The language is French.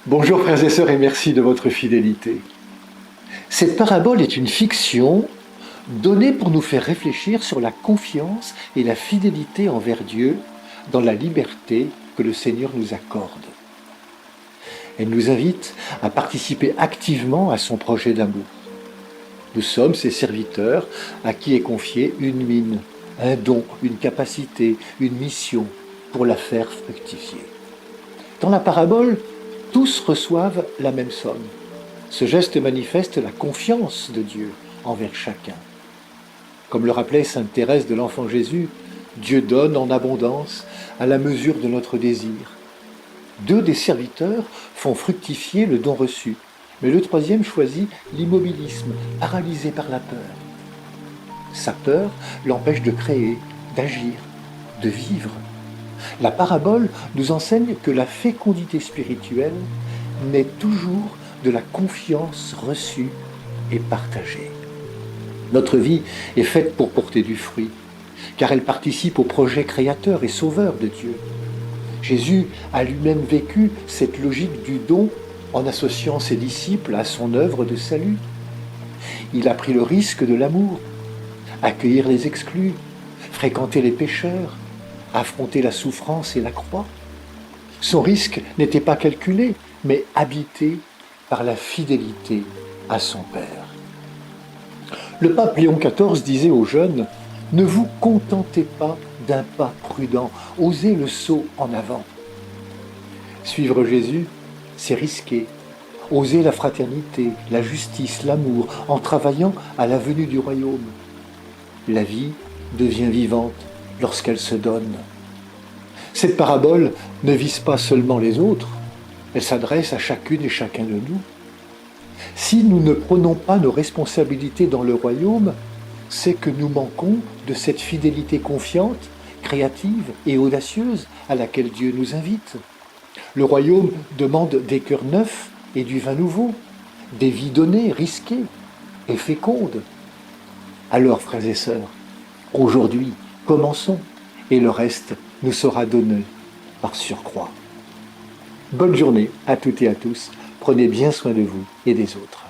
Bonjour frères et sœurs et merci de votre fidélité. Cette parabole est une fiction donnée pour nous faire réfléchir sur la confiance et la fidélité envers Dieu dans la liberté que le Seigneur nous accorde. Elle nous invite à participer activement à son projet d'amour. Nous sommes ses serviteurs à qui est confiée une mine, un don, une capacité, une mission pour la faire fructifier. Dans la parabole, tous reçoivent la même somme. Ce geste manifeste la confiance de Dieu envers chacun. Comme le rappelait sainte Thérèse de l'Enfant Jésus, Dieu donne en abondance à la mesure de notre désir. 2 des serviteurs font fructifier le don reçu, mais le 3e choisit l'immobilisme, paralysé par la peur. Sa peur l'empêche de créer, d'agir, de vivre. La parabole nous enseigne que la fécondité spirituelle naît toujours de la confiance reçue et partagée. Notre vie est faite pour porter du fruit, car elle participe au projet créateur et sauveur de Dieu. Jésus a lui-même vécu cette logique du don en associant ses disciples à son œuvre de salut. Il a pris le risque de l'amour, accueillir les exclus, fréquenter les pécheurs, affronter la souffrance et la croix. Son risque n'était pas calculé, mais habité par la fidélité à son Père. Le pape Léon XIV disait aux jeunes « Ne vous contentez pas d'un pas prudent, osez le saut en avant ». Suivre Jésus, c'est risquer. Oser la fraternité, la justice, l'amour, en travaillant à la venue du royaume. La vie devient vivante lorsqu'elle se donne. Cette parabole ne vise pas seulement les autres, elle s'adresse à chacune et chacun de nous. Si nous ne prenons pas nos responsabilités dans le royaume, c'est que nous manquons de cette fidélité confiante, créative et audacieuse à laquelle Dieu nous invite. Le royaume demande des cœurs neufs et du vin nouveau, des vies données, risquées et fécondes. Alors, frères et sœurs, aujourd'hui, commençons, et le reste nous sera donné par surcroît. Bonne journée à toutes et à tous. Prenez bien soin de vous et des autres.